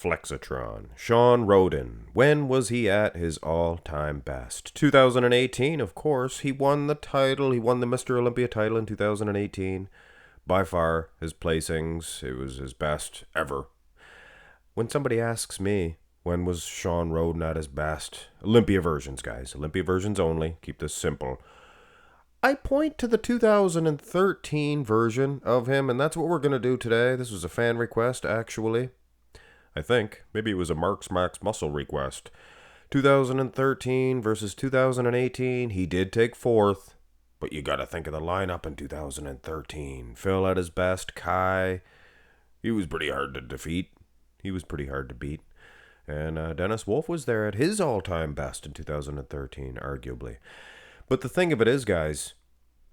Flexatron. Shawn Rhoden. When was he at his all-time best? 2018, of course. He won the title. He won the Mr. Olympia title in 2018. By far, his placings, it was his best ever. When somebody asks me, when was Shawn Rhoden at his best? Olympia versions, guys. Olympia versions only. Keep this simple. I point to the 2013 version of him, and that's what we're going to do today. This was a fan request, actually. I think. Maybe it was a Mark's Max Muscle request. 2013 versus 2018. He did take fourth, but you got to think of the lineup in 2013. Phil at his best. Kai, he was pretty hard to defeat. He was pretty hard to beat. And Dennis Wolf was there at his all-time best in 2013, arguably. But the thing of it is, guys,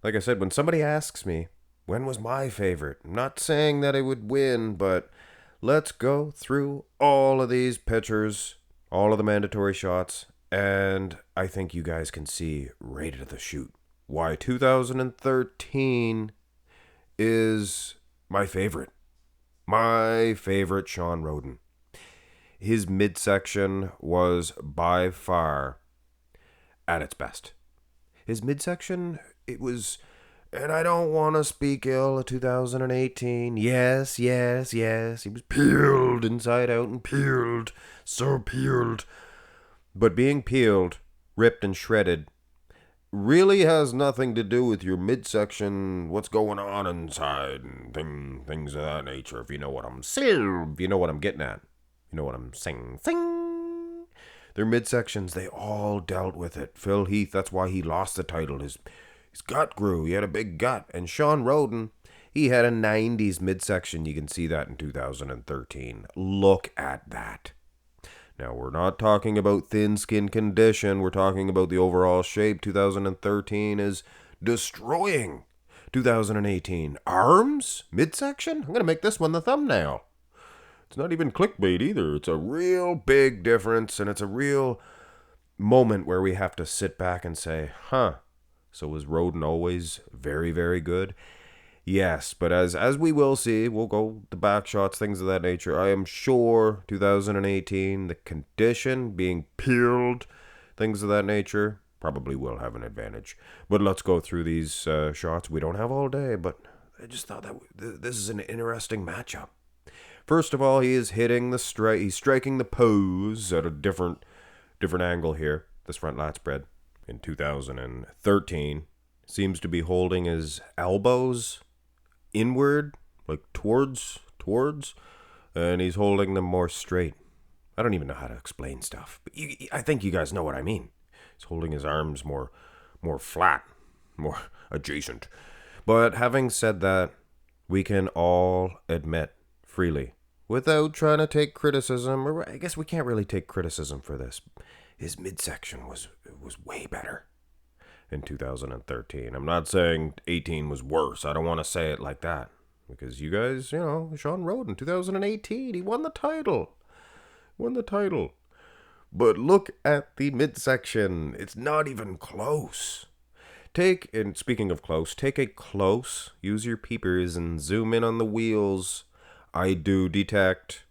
like I said, when somebody asks me, when was my favorite? I'm not saying that it would win, but let's go through all of these pictures, all of the mandatory shots, and I think you guys can see right at the shoot why 2013 is my favorite. My favorite Shawn Rhoden. His midsection was by far at its best. His midsection, it was, and I don't want to speak ill of 2018. Yes. He was peeled inside out and peeled. So peeled. But being peeled, ripped and shredded, really has nothing to do with your midsection, what's going on inside, and things of that nature, if you know what I'm saying. If you know what I'm getting at. You know what I'm saying. Their midsections, they all dealt with it. Phil Heath, that's why he lost the title. His gut grew. He had a big gut. And Shawn Rhoden, he had a 90s midsection. You can see that in 2013. Look at that. Now, we're not talking about thin skin condition. We're talking about the overall shape. 2013 is destroying 2018. Arms? Midsection? I'm going to make this one the thumbnail. It's not even clickbait either. It's a real big difference, and it's a real moment where we have to sit back and say, so was Rhoden always very, very good? Yes, but as we will see, we'll go the back shots, things of that nature. I am sure 2018, the condition, being peeled, things of that nature, probably will have an advantage. But let's go through these shots. We don't have all day, but I just thought that this is an interesting matchup. First of all, he is hitting the strike. He's striking the pose at a different angle here. This front lat spread in 2013 seems to be holding his elbows inward, like towards, and he's holding them more straight. I don't even know how to explain stuff, but I think you guys know what I mean. He's holding his arms more flat, more adjacent. But having said that, we can all admit freely, without trying to take criticism, or I guess we can't really take criticism for this, his midsection was way better in 2013. I'm not saying 18 was worse. I don't want to say it like that, because you guys, Shawn Rhoden, 2018, he won the title. But look at the midsection. It's not even close. Speaking of close, take a close, use your peepers and zoom in on the wheels. I do detect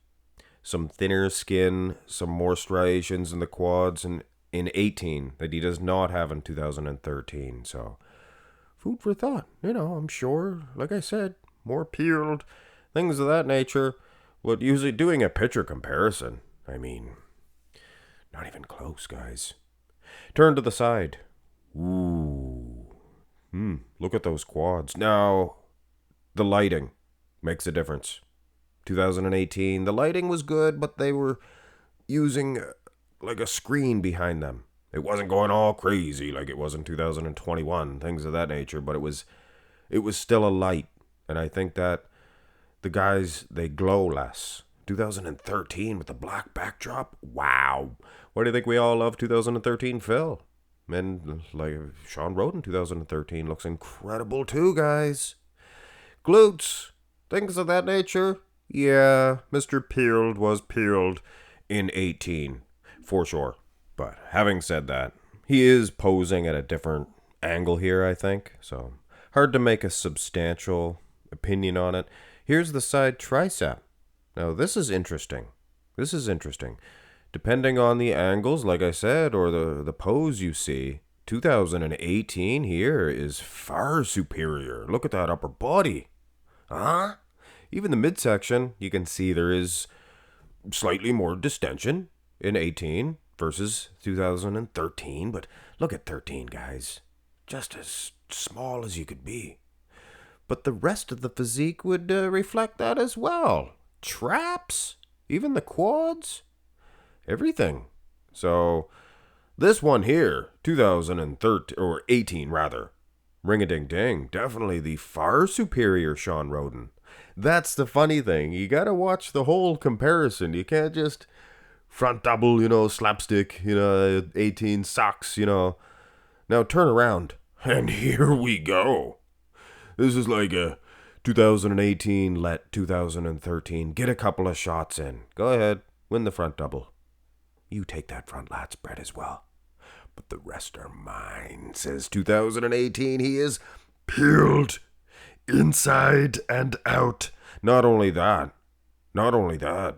some thinner skin, some more striations in the quads in 18 that he does not have in 2013. So, food for thought. I'm sure, like I said, more peeled, things of that nature. But usually doing a picture comparison, I mean, not even close, guys. Turn to the side. Ooh. Look at those quads. Now, the lighting makes a difference. 2018, the lighting was good, but they were using like a screen behind them. It wasn't going all crazy like it was in 2021, things of that nature, but it was still a light. And I think that the guys, they glow less. 2013 with the black backdrop, wow. Why do you think we all love 2013 Phil? And like Shawn Rhoden 2013 looks incredible too, guys. Glutes, things of that nature. Yeah, Mr. Peeled was peeled in 18, for sure. But having said that, he is posing at a different angle here, I think. So, hard to make a substantial opinion on it. Here's the side tricep. Now, this is interesting. This is interesting. Depending on the angles, like I said, or the pose you see, 2018 here is far superior. Look at that upper body. Huh? Even the midsection, you can see there is slightly more distension in 18 versus 2013. But look at 13, guys. Just as small as you could be. But the rest of the physique would reflect that as well. Traps, even the quads, everything. So this one here, 2013 or 18 rather, ring-a-ding-ding, definitely the far superior Shawn Rhoden. That's the funny thing. You gotta watch the whole comparison. You can't just front double, slapstick, 18 socks, Now turn around. And here we go. This is like a 2018 let 2013. Get a couple of shots in. Go ahead. Win the front double. You take that front lat spread as well. But the rest are mine, says 2018. He is peeled inside and out. Not only that,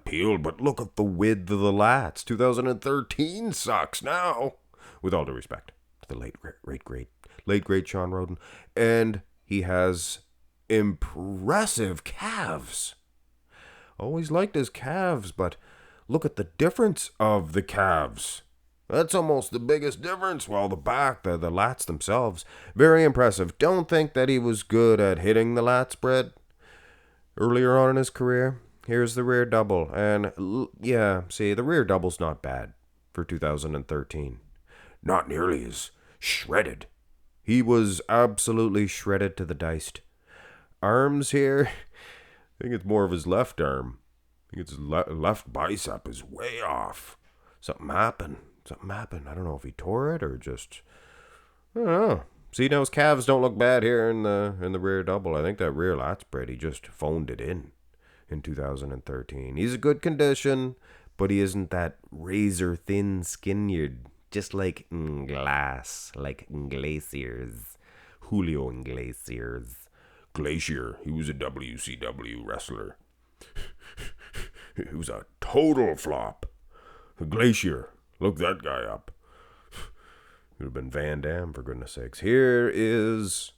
peeled, but look at the width of the lats. 2013 sucks now. With all due respect to the late great Shawn Rhoden. And he has impressive calves. Always liked his calves, but look at the difference of the calves. That's almost the biggest difference. Well, the back, the lats themselves, very impressive. Don't think that he was good at hitting the lat spread earlier on in his career. Here's the rear double. And yeah, see, the rear double's not bad for 2013. Not nearly as shredded. He was absolutely shredded to the diced. Arms here, I think it's more of his left arm. I think it's his left bicep is way off. Something happened. I don't know if he tore it or just, I don't know. See, now his calves don't look bad here in the rear double. I think that rear lat spread, he just phoned it in 2013. He's a good condition, but he isn't that razor thin skinned. Just like glaciers. Julio Iglesias. Glacier. He was a WCW wrestler. He was a total flop. Glacier. Look that guy up. Could have been Van Damme, for goodness sakes. Here is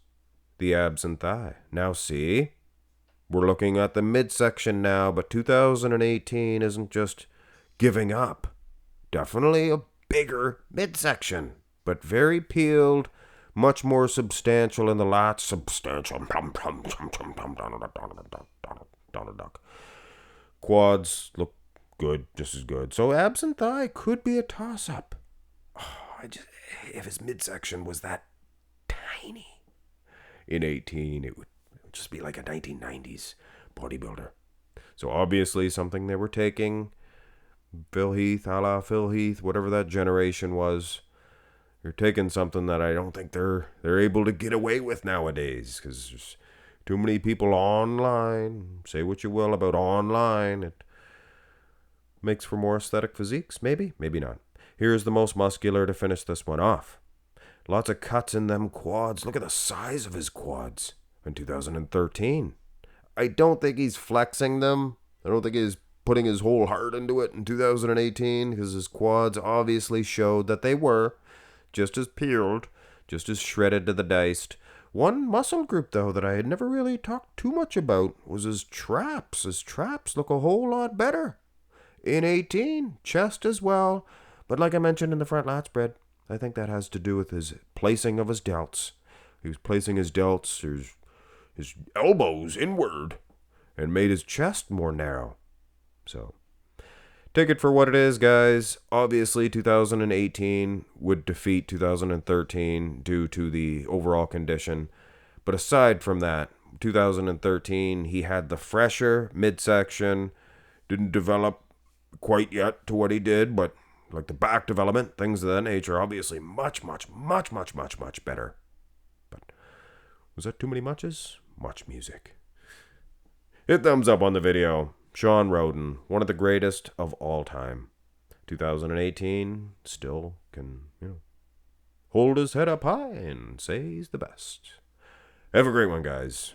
the abs and thigh. Now see, we're looking at the midsection now, but 2018 isn't just giving up. Definitely a bigger midsection, but very peeled, much more substantial in the lats. Substantial. Donald Duck. Quads look good, just as good. So abs and thigh could be a toss-up. If his midsection was that tiny in 18, it would just be like a 1990s bodybuilder. So obviously something they were taking. Phil Heath, a la Phil Heath, whatever that generation was. You're taking something that I don't think they're able to get away with nowadays, because there's too many people online. Say what you will about online. It makes for more aesthetic physiques, maybe not. Here's the most muscular to finish this one off. Lots of cuts in them quads. Look at the size of his quads in 2013. I don't think he's flexing them. I don't think he's putting his whole heart into it in 2018, because his quads obviously showed that they were just as peeled, just as shredded to the diced. One muscle group, though, that I had never really talked too much about was his traps. His traps look a whole lot better in 18. Chest as well. But like I mentioned in the front lat spread, I think that has to do with his placing of his delts. He was placing his delts, his elbows inward, and made his chest more narrow. So, take it for what it is, guys. Obviously, 2018 would defeat 2013 due to the overall condition. But aside from that, 2013, he had the fresher midsection. Didn't develop quite yet to what he did, but like the back development, things of that nature, obviously much better. But was that too many muches? Much music. Hit thumbs up on the video. Shawn Rhoden, one of the greatest of all time. 2018, still can, hold his head up high and say he's the best. Have a great one, guys.